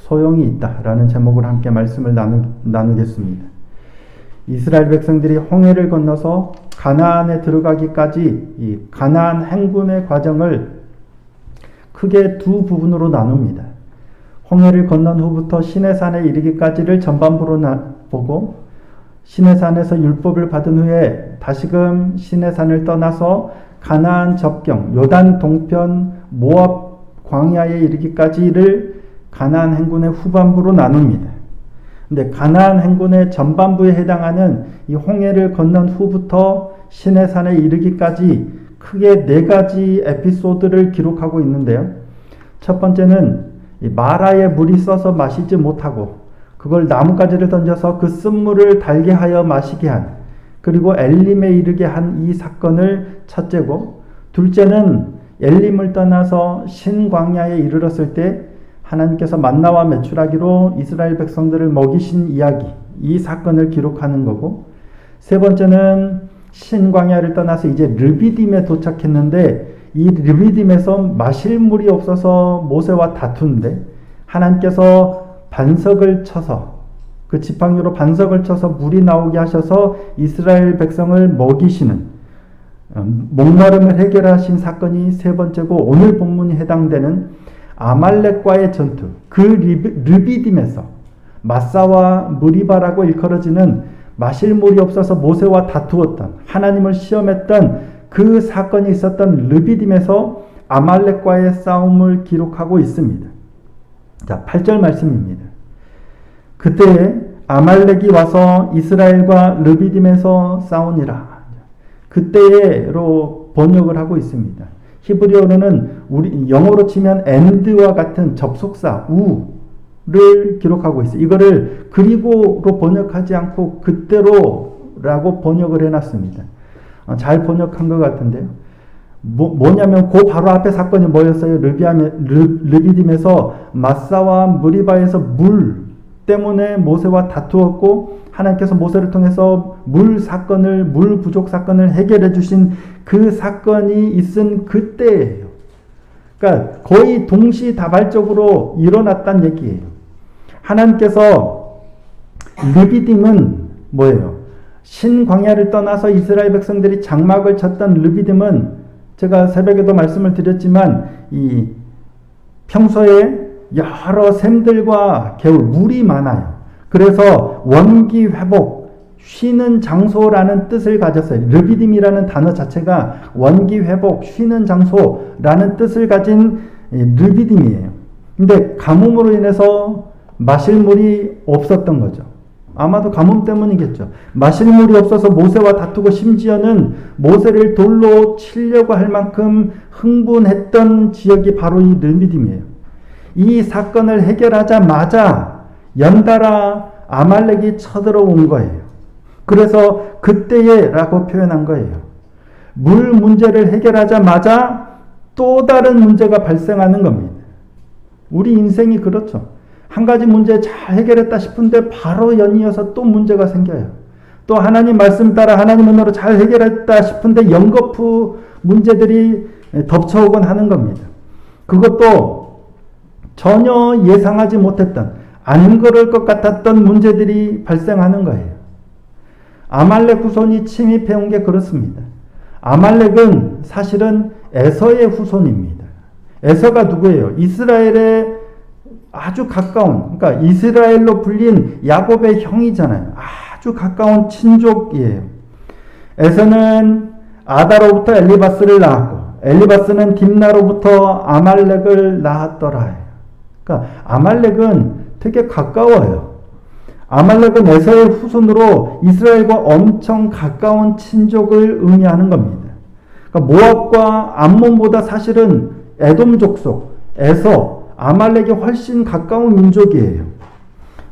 소용이 있다라는 제목으로 함께 말씀을 나누겠습니다. 이스라엘 백성들이 홍해를 건너서 가나안에 들어가기까지 이 가나안 행군의 과정을 크게 두 부분으로 나눕니다. 홍해를 건넌 후부터 시내산에 이르기까지를 전반부로 보고, 시내산에서 율법을 받은 후에 다시금 시내산을 떠나서 가나안 접경 요단 동편 모압 광야에 이르기까지를 가나안 행군의 후반부로 나눕니다. 근데 가나안 행군의 전반부에 해당하는 이 홍해를 건넌 후부터 시내산에 이르기까지 크게 4가지 에피소드를 기록하고 있는데요. 첫 번째는 마라에 물이 써서 마시지 못하고 그걸 나뭇가지를 던져서 그 쓴물을 달게 하여 마시게 한, 그리고 엘림에 이르게 한 이 사건을 첫째고, 둘째는 엘림을 떠나서 신광야에 이르렀을 때 하나님께서 만나와 메추라기로 이스라엘 백성들을 먹이신 이야기, 이 사건을 기록하는 거고, 세 번째는 신광야를 떠나서 이제 르비딤에 도착했는데 이 르비딤에서 마실 물이 없어서 모세와 다투는데 하나님께서 반석을 쳐서, 그 지팡이로 반석을 쳐서 물이 나오게 하셔서 이스라엘 백성을 먹이시는, 목마름을 해결하신 사건이 세 번째고, 오늘 본문이 해당되는 아말렉과의 전투, 그 르비딤에서 마사와 무리바라고 일컬어지는 마실 물이 없어서 모세와 다투었던, 하나님을 시험했던 그 사건이 있었던 르비딤에서 아말렉과의 싸움을 기록하고 있습니다. 자, 8절 말씀입니다. 그때 아말렉이 와서 이스라엘과 르비딤에서 싸우니라. 그때로 번역을 하고 있습니다. 히브리어로는 우리 영어로 치면 and와 같은 접속사 우를 기록하고 있어요. 이거를 그리고로 번역하지 않고 그때로라고 번역을 해놨습니다. 잘 번역한 것 같은데요. 뭐냐면 그 바로 앞에 사건이 뭐였어요? 르비딤에서 마사와 무리바에서 물 때문에 모세와 다투었고, 하나님께서 모세를 통해서 물 부족 사건을 해결해 주신 그 사건이 있은 그때예요. 그러니까 거의 동시다발적으로 일어났다는 얘기예요. 하나님께서 르비딤은 뭐예요? 신광야를 떠나서 이스라엘 백성들이 장막을 쳤던 르비딤은, 제가 새벽에도 말씀을 드렸지만 이 평소에 여러 샘들과 개울, 물이 많아요. 그래서 원기 회복, 쉬는 장소라는 뜻을 가졌어요. 르비딤이라는 단어 자체가 원기 회복, 쉬는 장소라는 뜻을 가진 르비딤이에요. 근데 가뭄으로 인해서 마실 물이 없었던 거죠. 아마도 가뭄 때문이겠죠. 마실 물이 없어서 모세와 다투고, 심지어는 모세를 돌로 치려고 할 만큼 흥분했던 지역이 바로 이 르비딤이에요. 이 사건을 해결하자마자 연달아 아말렉이 쳐들어온 거예요. 그래서 그때에라고 표현한 거예요. 물 문제를 해결하자마자 또 다른 문제가 발생하는 겁니다. 우리 인생이 그렇죠. 한 가지 문제 잘 해결했다 싶은데 바로 연이어서 또 문제가 생겨요. 또 하나님 말씀 따라 하나님 은혜로 잘 해결했다 싶은데 연거푸 문제들이 덮쳐오곤 하는 겁니다. 그것도 전혀 예상하지 못했던, 안 그럴 것 같았던 문제들이 발생하는 거예요. 아말렉 후손이 침입해온 게 그렇습니다. 아말렉은 사실은 에서의 후손입니다. 에서가 누구예요? 이스라엘의 아주 가까운, 그러니까 이스라엘로 불린 야곱의 형이잖아요. 아주 가까운 친족이에요. 에서는 아다로부터 엘리바스를 낳았고, 엘리바스는 딥나로부터 아말렉을 낳았더라. 그러니까 아말렉은 되게 가까워요. 아말렉은 에서의 후손으로 이스라엘과 엄청 가까운 친족을 의미하는 겁니다. 그러니까 모압과 암몬보다 사실은 에돔 족속, 에서, 아말렉이 훨씬 가까운 민족이에요.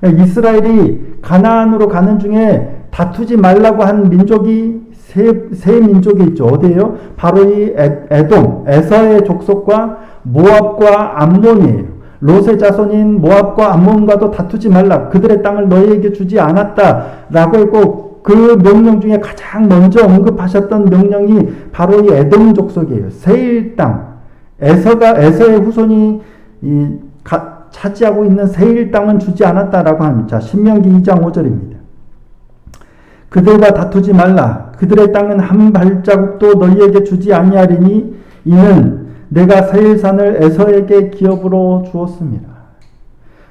이스라엘이 가나안으로 가는 중에 다투지 말라고 한 민족이 세 민족이 있죠. 어디예요? 바로 이 에돔, 에서의 족속과 모압과 암몬이에요. 롯의 자손인 모압과 암몬과도 다투지 말라. 그들의 땅을 너희에게 주지 않았다라고 했고, 그 명령 중에 가장 먼저 언급하셨던 명령이 바로 이 에돔 족속이에요. 세일 땅. 에서의 후손이 차지하고 있는 세일 땅은 주지 않았다라고 합니다. 자, 신명기 2장 5절입니다. 그들과 다투지 말라. 그들의 땅은 한 발자국도 너희에게 주지 아니하리니 이는 내가 세일산을 에서에게 기업으로 주었습니다.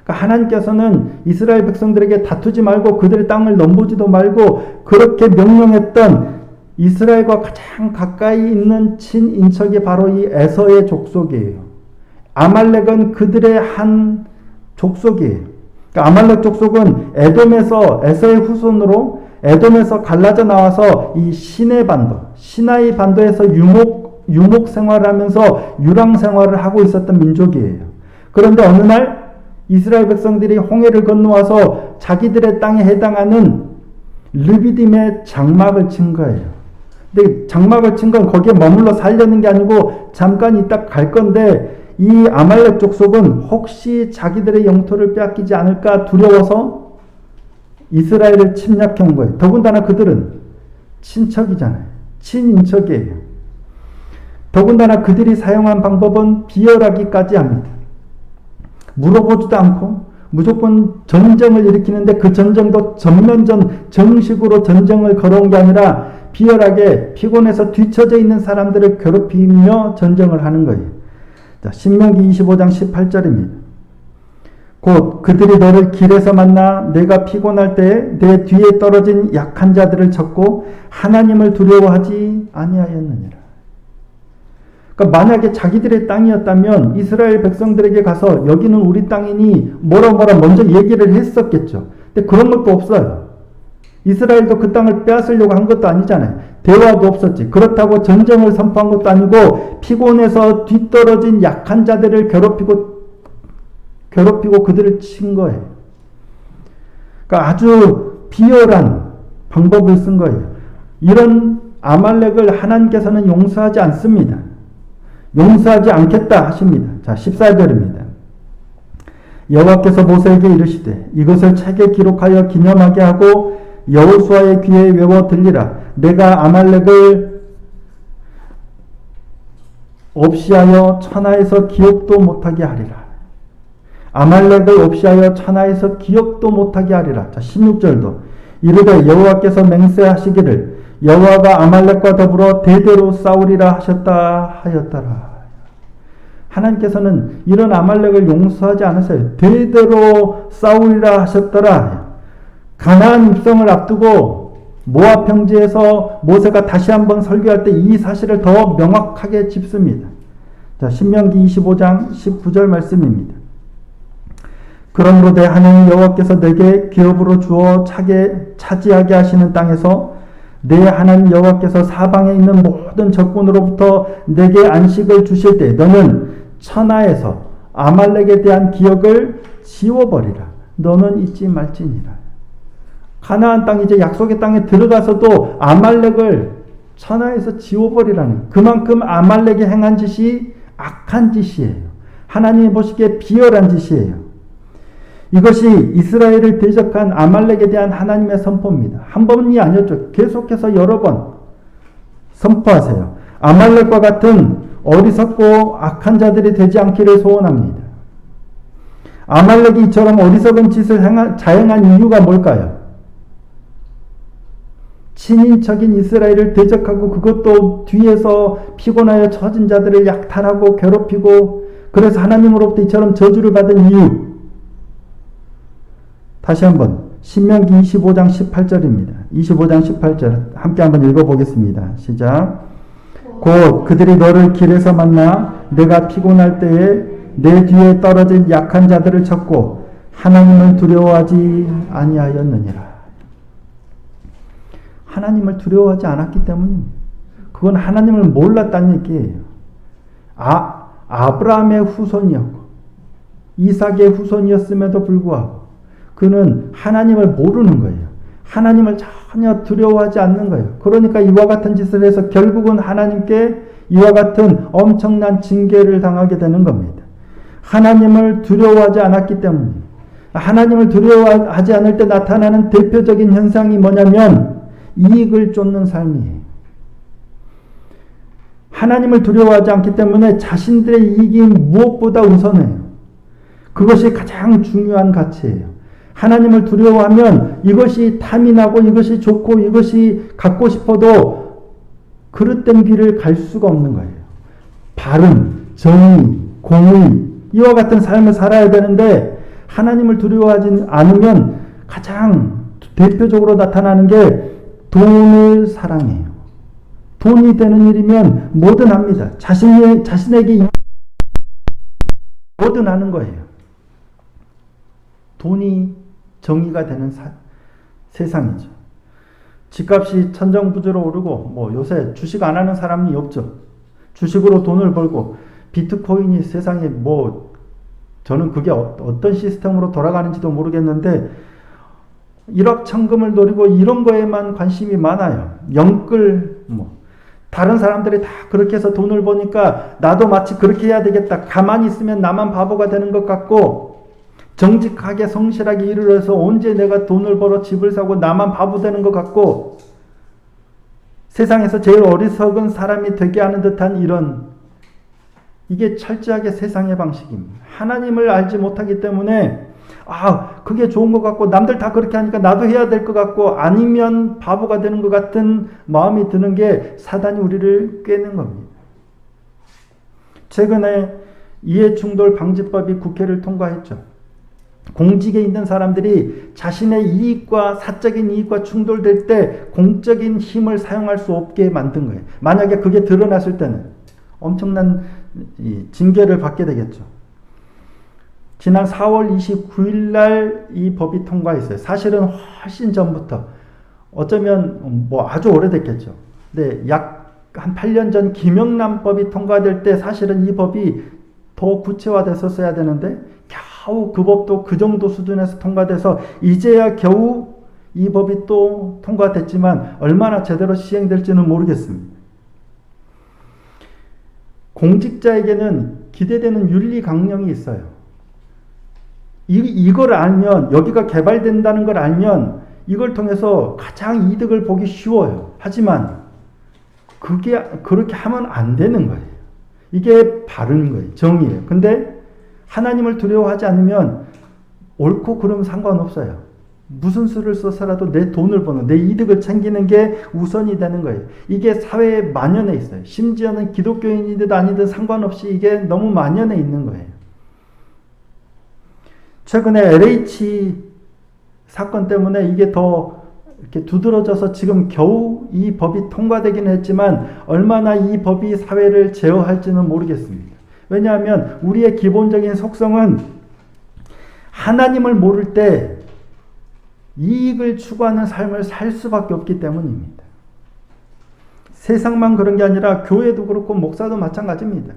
그러니까 하나님께서는 이스라엘 백성들에게 다투지 말고 그들의 땅을 넘보지도 말고 그렇게 명령했던 이스라엘과 가장 가까이 있는 친인척이 바로 이 에서의 족속이에요. 아말렉은 그들의 한 족속이에요. 그러니까 아말렉 족속은 에돔에서 에서의 후손으로 에돔에서 갈라져 나와서 이 시나이 반도에서 유목 생활을 하면서 유랑 생활을 하고 있었던 민족이에요. 그런데 어느 날 이스라엘 백성들이 홍해를 건너와서 자기들의 땅에 해당하는 르비딤에 장막을 친 거예요. 근데 장막을 친 건 거기에 머물러 살려는 게 아니고 잠깐 있다 갈 건데 이 아말렉 족속은 혹시 자기들의 영토를 빼앗기지 않을까 두려워서 이스라엘을 침략해 온 거예요. 더군다나 그들은 친척이잖아요. 친인척이에요. 더군다나 그들이 사용한 방법은 비열하기까지 합니다. 물어보지도 않고 무조건 전쟁을 일으키는데 그 전쟁도 전면전 정식으로 전쟁을 걸어온 게 아니라 비열하게 피곤해서 뒤처져 있는 사람들을 괴롭히며 전쟁을 하는 거예요. 자, 신명기 25장 18절입니다. 곧 그들이 너를 길에서 만나 내가 피곤할 때에 내 뒤에 떨어진 약한 자들을 쳤고 하나님을 두려워하지 아니하였느니라. 그러니까 만약에 자기들의 땅이었다면 이스라엘 백성들에게 가서 여기는 우리 땅이니 뭐라 먼저 얘기를 했었겠죠. 근데 그런 것도 없어요. 이스라엘도 그 땅을 빼앗으려고 한 것도 아니잖아요. 대화도 없었지. 그렇다고 전쟁을 선포한 것도 아니고 피곤해서 뒤떨어진 약한 자들을 괴롭히고 그들을 친 거예요. 그러니까 아주 비열한 방법을 쓴 거예요. 이런 아말렉을 하나님께서는 용서하지 않습니다. 용서하지 않겠다 하십니다. 자, 14절입니다. 여호와께서 모세에게 이르시되 이것을 책에 기록하여 기념하게 하고 여호수아의 귀에 외워 들리라. 내가 아말렉을 없이하여 천하에서 기억도 못하게 하리라. 아말렉을 없이하여 천하에서 기억도 못하게 하리라. 자, 16절도 이르되 여호와께서 맹세하시기를 여호와가 아말렉과 더불어 대대로 싸우리라 하였더라. 하나님께서는 이런 아말렉을 용서하지 않으세요. 대대로 싸우리라 하셨더라. 가나안 입성을 앞두고 모압 평지에서 모세가 다시 한번 설교할 때 이 사실을 더 명확하게 짚습니다. 자, 신명기 25장 19절 말씀입니다. 그러므로 내 하나님 여호와께서 내게 기업으로 주어 차지하게 하시는 땅에서 내 하나님 여호와께서 사방에 있는 모든 적군으로부터 내게 안식을 주실 때 너는 천하에서 아말렉에 대한 기억을 지워버리라. 너는 잊지 말지니라. 가나안 땅 이제 약속의 땅에 들어가서도 아말렉을 천하에서 지워버리라는, 그만큼 아말렉이 행한 짓이 악한 짓이에요. 하나님이 보시기에 비열한 짓이에요. 이것이 이스라엘을 대적한 아말렉에 대한 하나님의 선포입니다. 한 번이 아니었죠. 계속해서 여러 번 선포하세요. 아말렉과 같은 어리석고 악한 자들이 되지 않기를 소원합니다. 아말렉이 이처럼 어리석은 짓을 자행한 이유가 뭘까요? 친인척인 이스라엘을 대적하고 그것도 뒤에서 피곤하여 처진 자들을 약탈하고 괴롭히고 그래서 하나님으로부터 이처럼 저주를 받은 이유. 다시 한번 신명기 25장 18절입니다. 25장 18절 함께 한번 읽어보겠습니다. 시작. 곧 그들이 너를 길에서 만나 내가 피곤할 때에 내 뒤에 떨어진 약한 자들을 쳤고 하나님을 두려워하지 아니하였느니라. 하나님을 두려워하지 않았기 때문입니다. 그건 하나님을 몰랐다는 얘기예요. 아브라함의 후손이었고 이삭의 후손이었음에도 불구하고 그는 하나님을 모르는 거예요. 하나님을 전혀 두려워하지 않는 거예요. 그러니까 이와 같은 짓을 해서 결국은 하나님께 이와 같은 엄청난 징계를 당하게 되는 겁니다. 하나님을 두려워하지 않았기 때문입니다. 하나님을 두려워하지 않을 때 나타나는 대표적인 현상이 뭐냐면 이익을 쫓는 삶이에요. 하나님을 두려워하지 않기 때문에 자신들의 이익이 무엇보다 우선해요. 그것이 가장 중요한 가치예요. 하나님을 두려워하면 이것이 탐이 나고 이것이 좋고 이것이 갖고 싶어도 그릇된 길을 갈 수가 없는 거예요. 바른, 정의, 공의 이와 같은 삶을 살아야 되는데 하나님을 두려워하지 않으면 가장 대표적으로 나타나는 게 돈을 사랑해요. 돈이 되는 일이면 뭐든 합니다. 자신에게 뭐든 하는 거예요. 돈이 정의가 되는 세상이죠. 집값이 천정부지로 오르고 요새 주식 안 하는 사람이 없죠. 주식으로 돈을 벌고 비트코인이 세상에 저는 그게 어떤 시스템으로 돌아가는지도 모르겠는데 일확천금을 노리고 이런 거에만 관심이 많아요. 영끌 다른 사람들이 다 그렇게 해서 돈을 버니까 나도 마치 그렇게 해야 되겠다. 가만히 있으면 나만 바보가 되는 것 같고 정직하게 성실하게 일을 해서 언제 내가 돈을 벌어 집을 사고 나만 바보 되는 것 같고 세상에서 제일 어리석은 사람이 되게 하는 듯한 이게 철저하게 세상의 방식입니다. 하나님을 알지 못하기 때문에 그게 좋은 것 같고 남들 다 그렇게 하니까 나도 해야 될 것 같고 아니면 바보가 되는 것 같은 마음이 드는 게 사단이 우리를 꿰는 겁니다. 최근에 이해충돌 방지법이 국회를 통과했죠. 공직에 있는 사람들이 자신의 이익과 사적인 이익과 충돌될 때 공적인 힘을 사용할 수 없게 만든 거예요. 만약에 그게 드러났을 때는 엄청난 징계를 받게 되겠죠. 지난 4월 29일 날 이 법이 통과했어요. 사실은 훨씬 전부터 어쩌면 아주 오래됐겠죠. 근데 약 한 8년 전 김영란법이 통과될 때 사실은 이 법이 더 구체화됐었어야 되는데 겨우 그 법도 그 정도 수준에서 통과돼서 이제야 겨우 이 법이 또 통과됐지만 얼마나 제대로 시행될지는 모르겠습니다. 공직자에게는 기대되는 윤리 강령이 있어요. 이걸 알면 여기가 개발된다는 걸 알면 이걸 통해서 가장 이득을 보기 쉬워요. 하지만 그렇게 하면 안 되는 거예요. 이게 바른 거예요. 정의예요. 근데 하나님을 두려워하지 않으면 옳고 그름 상관없어요. 무슨 수를 써서라도 내 돈을 버는 내 이득을 챙기는 게 우선이 되는 거예요. 이게 사회에 만연해 있어요. 심지어는 기독교인이든 아니든 상관없이 이게 너무 만연해 있는 거예요. 최근에 LH 사건 때문에 이게 더 이렇게 두드러져서 지금 겨우 이 법이 통과되긴 했지만 얼마나 이 법이 사회를 제어할지는 모르겠습니다. 왜냐하면 우리의 기본적인 속성은 하나님을 모를 때 이익을 추구하는 삶을 살 수밖에 없기 때문입니다. 세상만 그런 게 아니라 교회도 그렇고 목사도 마찬가지입니다.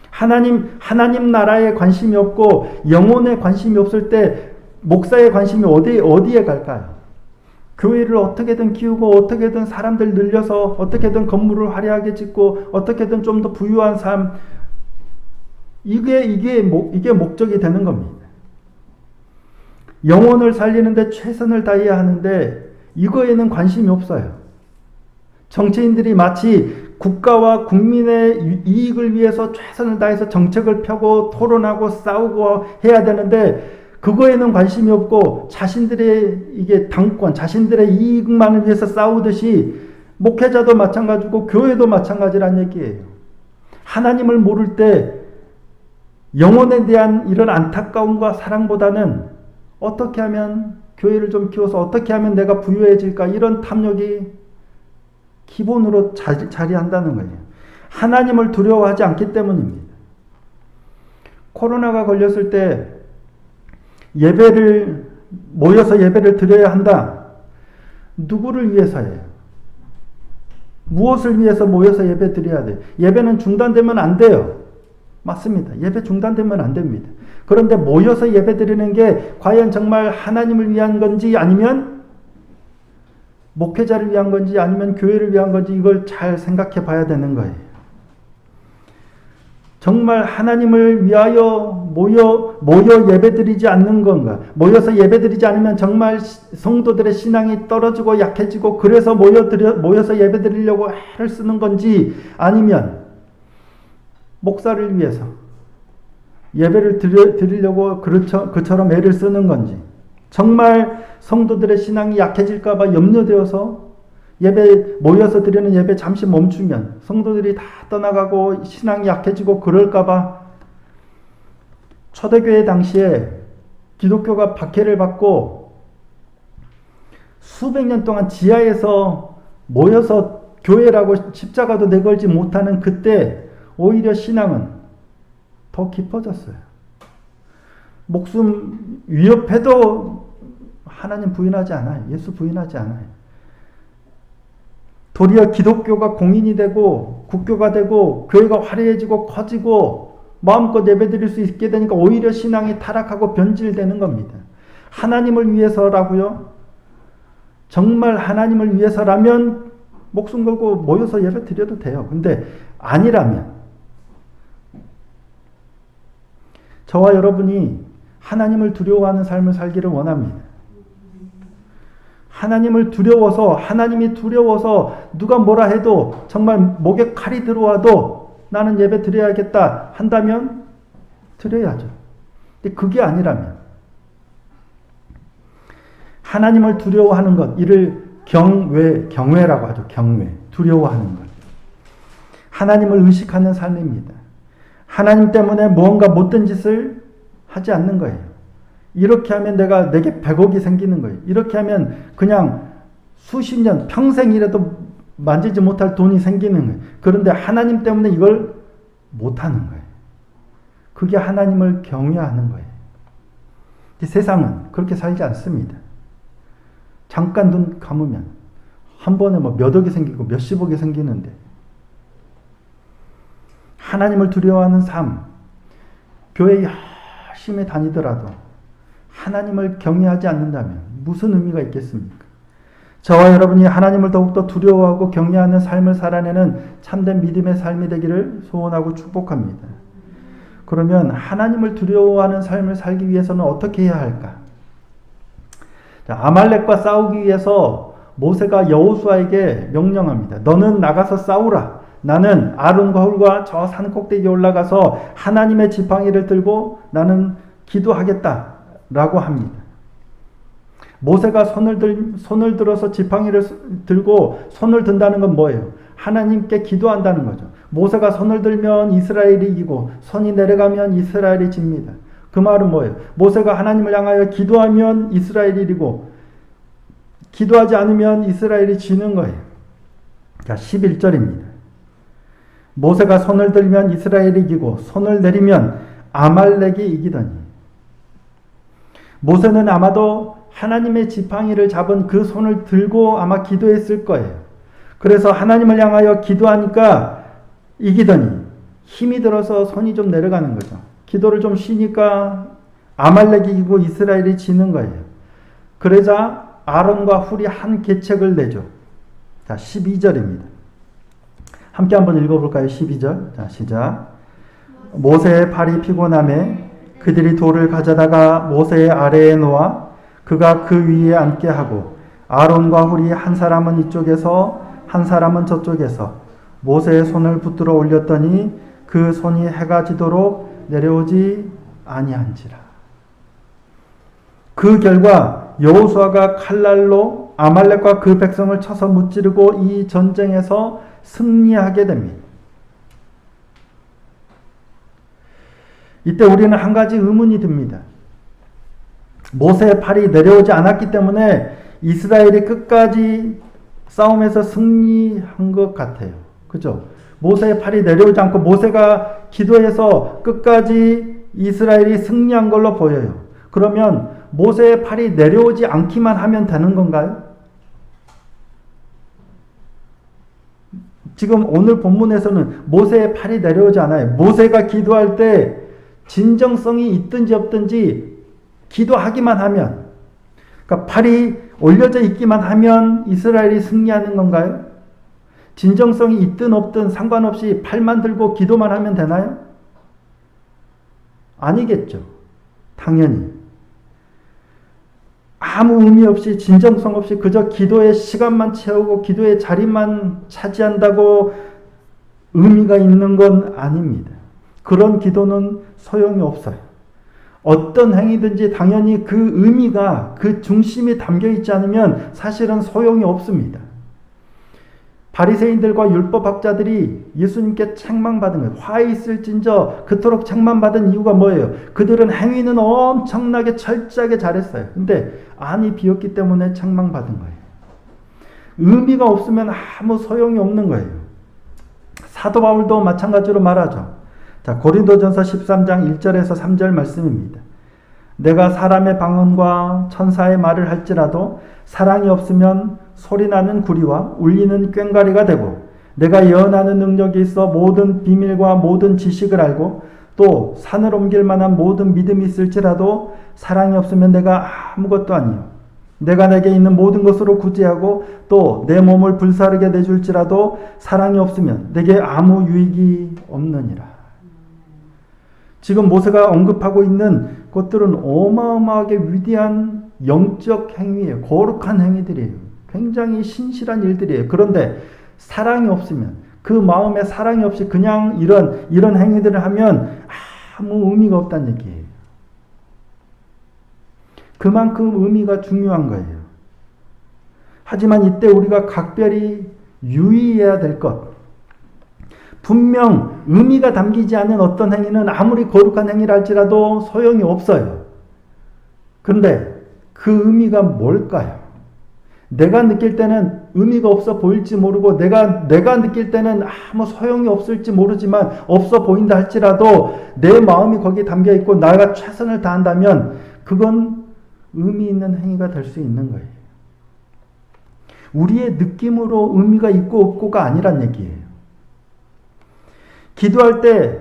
하나님 나라에 관심이 없고 영혼에 관심이 없을 때 목사의 관심이 어디에 갈까요? 교회를 어떻게든 키우고 어떻게든 사람들 늘려서 어떻게든 건물을 화려하게 짓고 어떻게든 좀 더 부유한 삶 이게 목적이 되는 겁니다. 영혼을 살리는데 최선을 다해야 하는데 이거에는 관심이 없어요. 정치인들이 마치 국가와 국민의 이익을 위해서 최선을 다해서 정책을 펴고 토론하고 싸우고 해야 되는데 그거에는 관심이 없고 자신들의 이게 당권, 자신들의 이익만을 위해서 싸우듯이 목회자도 마찬가지고 교회도 마찬가지란 얘기예요. 하나님을 모를 때 영혼에 대한 이런 안타까움과 사랑보다는 어떻게 하면 교회를 좀 키워서 어떻게 하면 내가 부유해질까 이런 탐욕이 기본으로 자리한다는 거예요. 하나님을 두려워하지 않기 때문입니다. 코로나가 걸렸을 때 모여서 예배를 드려야 한다. 누구를 위해서예요? 무엇을 위해서 모여서 예배 드려야 돼요? 예배는 중단되면 안 돼요. 맞습니다. 예배 중단되면 안 됩니다. 그런데 모여서 예배 드리는 게 과연 정말 하나님을 위한 건지 아니면 목회자를 위한 건지 아니면 교회를 위한 건지 이걸 잘 생각해 봐야 되는 거예요. 정말 하나님을 위하여 모여 예배드리지 않는 건가? 모여서 예배드리지 않으면 정말 성도들의 신앙이 떨어지고 약해지고 그래서 모여서 예배드리려고 애를 쓰는 건지 아니면 목사를 위해서 예배를 드리려고 그처럼 애를 쓰는 건지, 정말 성도들의 신앙이 약해질까봐 염려되어서 예배 모여서 드리는 예배 잠시 멈추면 성도들이 다 떠나가고 신앙이 약해지고 그럴까봐 초대교회 당시에 기독교가 박해를 받고 수백 년 동안 지하에서 모여서 교회라고 십자가도 내걸지 못하는 그때 오히려 신앙은 더 깊어졌어요. 목숨 위협해도 하나님 부인하지 않아요. 예수 부인하지 않아요. 도리어 기독교가 공인이 되고 국교가 되고 교회가 화려해지고 커지고 마음껏 예배드릴 수 있게 되니까 오히려 신앙이 타락하고 변질되는 겁니다. 하나님을 위해서라고요? 정말 하나님을 위해서라면 목숨 걸고 모여서 예배 드려도 돼요. 근데 아니라면 저와 여러분이 하나님을 두려워하는 삶을 살기를 원합니다. 하나님이 두려워서 누가 뭐라 해도 정말 목에 칼이 들어와도 나는 예배 드려야겠다 한다면 드려야죠. 근데 그게 아니라면 하나님을 두려워하는 것, 이를 경외라고 하죠. 경외, 두려워하는 것. 하나님을 의식하는 삶입니다. 하나님 때문에 무언가 못된 짓을 하지 않는 거예요. 이렇게 하면 내게 100억이 생기는 거예요. 이렇게 하면 그냥 수십 년, 평생이라도 만지지 못할 돈이 생기는 거예요. 그런데 하나님 때문에 이걸 못하는 거예요. 그게 하나님을 경외하는 거예요. 세상은 그렇게 살지 않습니다. 잠깐 눈 감으면 한 번에 몇 억이 생기고 몇십억이 생기는데 하나님을 두려워하는 삶, 교회 열심히 다니더라도 하나님을 경외하지 않는다면 무슨 의미가 있겠습니까? 저와 여러분이 하나님을 더욱더 두려워하고 경외하는 삶을 살아내는 참된 믿음의 삶이 되기를 소원하고 축복합니다. 그러면 하나님을 두려워하는 삶을 살기 위해서는 어떻게 해야 할까? 아말렉과 싸우기 위해서 모세가 여호수아에게 명령합니다. 너는 나가서 싸우라. 나는 아론과 훌과 저 산 꼭대기에 올라가서 하나님의 지팡이를 들고 나는 기도하겠다 라고 합니다. 모세가 손을 들어서 지팡이를 들고 손을 든다는 건 뭐예요? 하나님께 기도한다는 거죠. 모세가 손을 들면 이스라엘이 이기고 손이 내려가면 이스라엘이 집니다. 그 말은 뭐예요? 모세가 하나님을 향하여 기도하면 이스라엘이 이기고 기도하지 않으면 이스라엘이 지는 거예요. 자, 11절입니다. 모세가 손을 들면 이스라엘이 이기고 손을 내리면 아말렉이 이기더니. 모세는 아마도 하나님의 지팡이를 잡은 그 손을 들고 아마 기도했을 거예요. 그래서 하나님을 향하여 기도하니까 이기더니 힘이 들어서 손이 좀 내려가는 거죠. 기도를 좀 쉬니까 아말렉이 이기고 이스라엘이 지는 거예요. 그러자 아론과 훌이 한 계책을 내죠. 자, 12절입니다. 함께 한번 읽어볼까요? 12절. 자, 시작. 모세의 팔이 피곤함에 그들이 돌을 가져다가 모세의 아래에 놓아 그가 그 위에 앉게 하고 아론과 훌이 한 사람은 이쪽에서 한 사람은 저쪽에서 모세의 손을 붙들어 올렸더니 그 손이 해가 지도록 내려오지 아니한지라. 그 결과 여호수아가 칼날로 아말렉과 그 백성을 쳐서 무찌르고 이 전쟁에서 승리하게 됩니다. 이때 우리는 한 가지 의문이 듭니다. 모세의 팔이 내려오지 않았기 때문에 이스라엘이 끝까지 싸움에서 승리한 것 같아요. 그죠? 모세의 팔이 내려오지 않고 모세가 기도해서 끝까지 이스라엘이 승리한 걸로 보여요. 그러면 모세의 팔이 내려오지 않기만 하면 되는 건가요? 지금 오늘 본문에서는 모세의 팔이 내려오지 않아요. 모세가 기도할 때 진정성이 있든지 없든지 기도하기만 하면, 그러니까 팔이 올려져 있기만 하면 이스라엘이 승리하는 건가요? 진정성이 있든 없든 상관없이 팔만 들고 기도만 하면 되나요? 아니겠죠. 당연히. 아무 의미 없이 진정성 없이 그저 기도의 시간만 채우고 기도의 자리만 차지한다고 의미가 있는 건 아닙니다. 그런 기도는 소용이 없어요. 어떤 행위든지 당연히 그 의미가, 그 중심이 담겨 있지 않으면 사실은 소용이 없습니다. 바리새인들과 율법학자들이 예수님께 책망받은 거예요. 화 있을진저 그토록 책망받은 이유가 뭐예요? 그들은 행위는 엄청나게 철저하게 잘했어요. 근데 안이 비었기 때문에 책망받은 거예요. 의미가 없으면 아무 소용이 없는 거예요. 사도 바울도 마찬가지로 말하죠. 자, 고린도전서 13장 1절에서 3절 말씀입니다. 내가 사람의 방언과 천사의 말을 할지라도 사랑이 없으면 소리나는 구리와 울리는 꽹과리가 되고, 내가 예언하는 능력이 있어 모든 비밀과 모든 지식을 알고 또 산을 옮길 만한 모든 믿음이 있을지라도 사랑이 없으면 내가 아무것도 아니요. 내가 내게 있는 모든 것으로 구제하고 또 내 몸을 불사르게 내줄지라도 사랑이 없으면 내게 아무 유익이 없느니라. 지금 모세가 언급하고 있는 것들은 어마어마하게 위대한 영적 행위예요. 거룩한 행위들이에요. 굉장히 신실한 일들이에요. 그런데 사랑이 없으면, 그 마음에 사랑이 없이 그냥 이런 행위들을 하면 아무 의미가 없다는 얘기예요. 그만큼 의미가 중요한 거예요. 하지만 이때 우리가 각별히 유의해야 될 것, 분명 의미가 담기지 않은 어떤 행위는 아무리 거룩한 행위를 할지라도 소용이 없어요. 그런데 그 의미가 뭘까요? 내가 느낄 때는 의미가 없어 보일지 모르고 내가 느낄 때는 아무 소용이 없을지 모르지만 없어 보인다 할지라도 내 마음이 거기에 담겨 있고 나가 최선을 다한다면 그건 의미 있는 행위가 될 수 있는 거예요. 우리의 느낌으로 의미가 있고 없고가 아니란 얘기예요. 기도할 때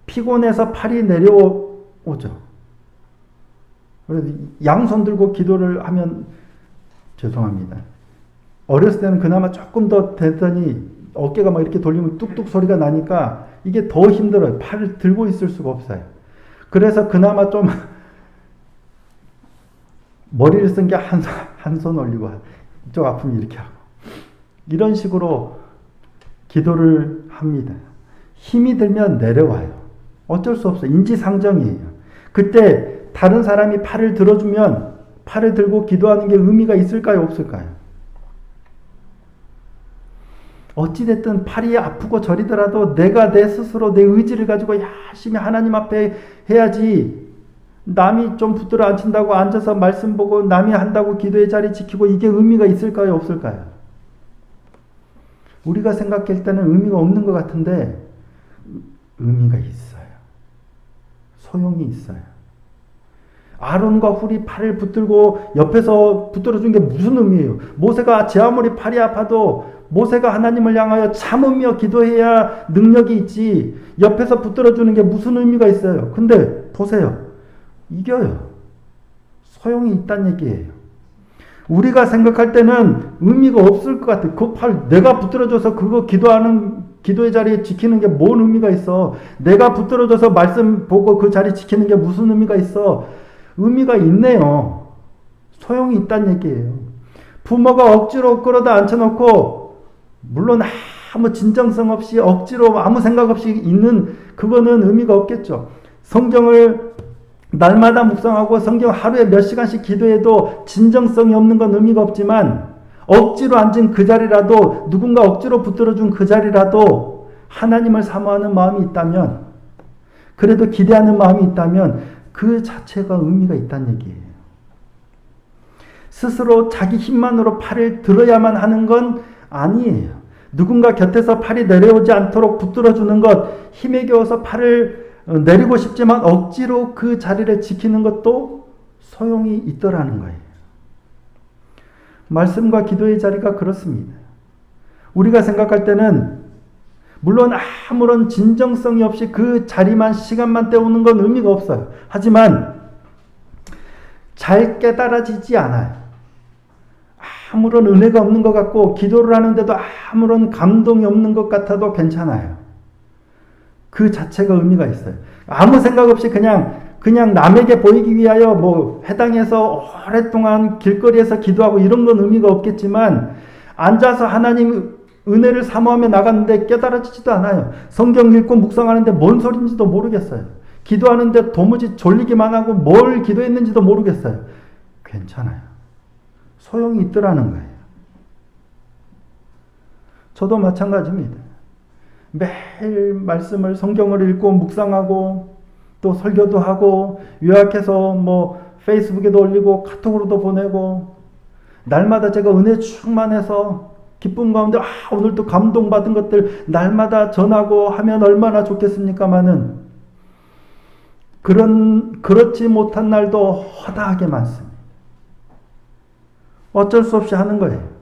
피곤해서 팔이 내려오죠. 그래서 양손 들고 기도를 하면 죄송합니다. 어렸을 때는 그나마 조금 더 됐더니 어깨가 막 이렇게 돌리면 뚝뚝 소리가 나니까 이게 더 힘들어요. 팔을 들고 있을 수가 없어요. 그래서 그나마 좀 머리를 쓴 게 한 손 올리고 이쪽 아프면 이렇게 하고 이런 식으로 기도를 합니다. 힘이 들면 내려와요. 어쩔 수 없어요. 인지상정이에요. 그때 다른 사람이 팔을 들어주면 팔을 들고 기도하는 게 의미가 있을까요? 없을까요? 어찌됐든 팔이 아프고 저리더라도 내가 내 스스로 내 의지를 가지고 열심히 하나님 앞에 해야지, 남이 좀 붙들어 앉힌다고 앉아서 말씀 보고 남이 한다고 기도의 자리 지키고 이게 의미가 있을까요? 없을까요? 우리가 생각할 때는 의미가 없는 것 같은데 의미가 있어요. 소용이 있어요. 아론과 훌이 팔을 붙들고 옆에서 붙들어준 게 무슨 의미예요? 모세가 제 아무리 팔이 아파도 모세가 하나님을 향하여 참으며 기도해야 능력이 있지 옆에서 붙들어주는 게 무슨 의미가 있어요? 근데 보세요. 이겨요. 소용이 있다는 얘기예요. 우리가 생각할 때는 의미가 없을 것 같아요. 그 팔 내가 붙들어줘서 그거 기도의 자리에 지키는 게 뭔 의미가 있어? 내가 붙들어줘서 말씀 보고 그 자리 지키는 게 무슨 의미가 있어? 의미가 있네요. 소용이 있다는 얘기예요. 부모가 억지로 끌어다 앉혀놓고 물론 아무 진정성 없이 억지로 아무 생각 없이 있는 그거는 의미가 없겠죠. 성경을 날마다 묵상하고 성경 하루에 몇 시간씩 기도해도 진정성이 없는 건 의미가 없지만 억지로 앉은 그 자리라도 누군가 억지로 붙들어준 그 자리라도 하나님을 사모하는 마음이 있다면, 그래도 기대하는 마음이 있다면 그 자체가 의미가 있다는 얘기예요. 스스로 자기 힘만으로 팔을 들어야만 하는 건 아니에요. 누군가 곁에서 팔이 내려오지 않도록 붙들어주는 것, 힘에 겨워서 팔을 내리고 싶지만 억지로 그 자리를 지키는 것도 소용이 있더라는 거예요. 말씀과 기도의 자리가 그렇습니다. 우리가 생각할 때는 물론 아무런 진정성이 없이 그 자리만 시간만 때우는 건 의미가 없어요. 하지만 잘 깨달아지지 않아요. 아무런 은혜가 없는 것 같고 기도를 하는데도 아무런 감동이 없는 것 같아도 괜찮아요. 그 자체가 의미가 있어요. 아무 생각 없이 그냥 남에게 보이기 위하여 해당해서 오랫동안 길거리에서 기도하고 이런 건 의미가 없겠지만 앉아서 하나님 은혜를 사모하며 나갔는데 깨달아지지도 않아요. 성경 읽고 묵상하는데 뭔 소리인지도 모르겠어요. 기도하는데 도무지 졸리기만 하고 뭘 기도했는지도 모르겠어요. 괜찮아요. 소용이 있더라는 거예요. 저도 마찬가지입니다. 매일 말씀을 성경을 읽고 묵상하고 또 설교도 하고 요약해서 뭐 페이스북에도 올리고 카톡으로도 보내고 날마다 제가 은혜 충만해서 기쁨 가운데 오늘도 감동받은 것들 날마다 전하고 하면 얼마나 좋겠습니까마는 그렇지 못한 날도 허다하게 많습니다. 어쩔 수 없이 하는 거예요.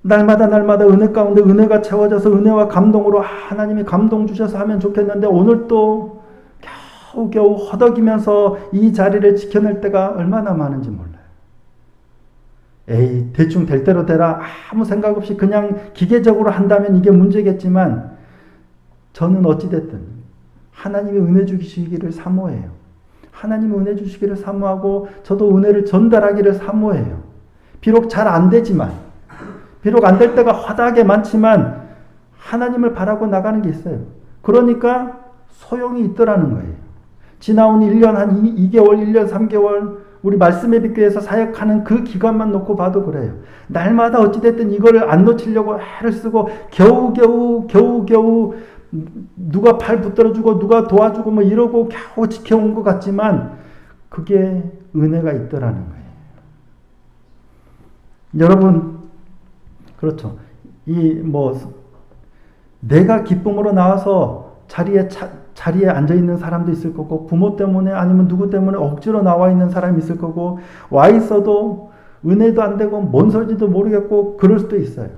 날마다 은혜 가운데 은혜가 채워져서 은혜와 감동으로 하나님이 감동 주셔서 하면 좋겠는데 오늘 또 겨우겨우 허덕이면서 이 자리를 지켜낼 때가 얼마나 많은지 몰라요. 에이, 대충 될 대로 되라. 아무 생각 없이 그냥 기계적으로 한다면 이게 문제겠지만 저는 어찌됐든 하나님이 은혜 주시기를 사모해요. 하나님이 은혜 주시기를 사모하고 저도 은혜를 전달하기를 사모해요. 비록 잘 안 되지만 비록 안 될 때가 허다하게 많지만 하나님을 바라고 나가는 게 있어요. 그러니까 소용이 있더라는 거예요. 지나온 1년 한 2개월, 1년 3개월 우리 말씀의 빛교회에서 사역하는 그 기간만 놓고 봐도 그래요. 날마다 어찌됐든 이거를 안 놓치려고 애를 쓰고 겨우겨우 누가 팔 붙들어주고 누가 도와주고 뭐 이러고 겨우 지켜온 것 같지만 그게 은혜가 있더라는 거예요. 여러분, 그렇죠. 내가 기쁨으로 나와서 자리에 앉아 있는 사람도 있을 거고, 부모 때문에 아니면 누구 때문에 억지로 나와 있는 사람이 있을 거고, 와 있어도 은혜도 안 되고 뭔 소리인지도 모르겠고 그럴 수도 있어요.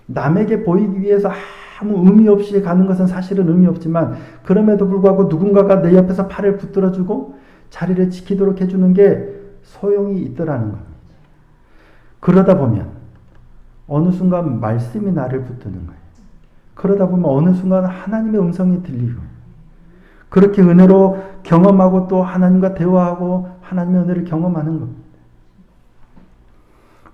남에게 보이기 위해서 아무 의미 없이 가는 것은 사실은 의미 없지만 그럼에도 불구하고 누군가가 내 옆에서 팔을 붙들어주고 자리를 지키도록 해주는 게 소용이 있더라는 겁니다. 그러다 보면 어느 순간 말씀이 나를 붙드는 거예요. 그러다 보면 어느 순간 하나님의 음성이 들리고 그렇게 은혜로 경험하고 또 하나님과 대화하고 하나님의 은혜를 경험하는 겁니다.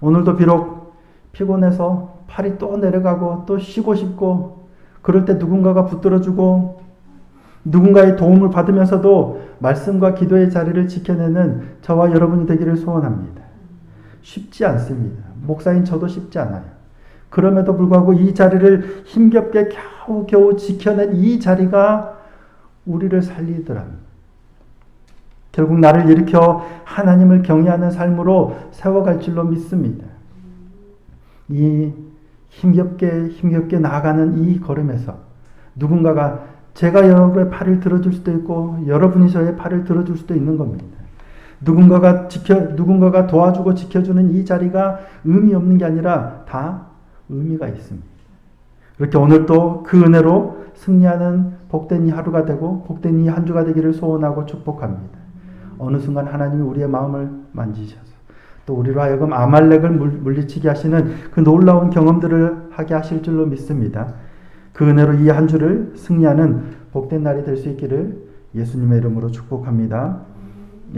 오늘도 비록 피곤해서 팔이 또 내려가고 또 쉬고 싶고 그럴 때 누군가가 붙들어주고 누군가의 도움을 받으면서도 말씀과 기도의 자리를 지켜내는 저와 여러분이 되기를 소원합니다. 쉽지 않습니다. 목사인 저도 쉽지 않아요. 그럼에도 불구하고 이 자리를 힘겹게 겨우겨우 지켜낸 이 자리가 우리를 살리더랍니다. 결국 나를 일으켜 하나님을 경외하는 삶으로 세워갈 줄로 믿습니다. 이 힘겹게 나아가는 이 걸음에서 누군가가 제가 여러분의 팔을 들어줄 수도 있고 여러분이 저의 팔을 들어줄 수도 있는 겁니다. 누군가가 도와주고 지켜주는 이 자리가 의미 없는 게 아니라 다 의미가 있습니다. 그렇게 오늘 또 그 은혜로 승리하는 복된 이 하루가 되고 복된 이 한 주가 되기를 소원하고 축복합니다. 어느 순간 하나님이 우리의 마음을 만지셔서 또 우리로 하여금 아말렉을 물리치게 하시는 그 놀라운 경험들을 하게 하실 줄로 믿습니다. 그 은혜로 이 한 주를 승리하는 복된 날이 될 수 있기를 예수님의 이름으로 축복합니다.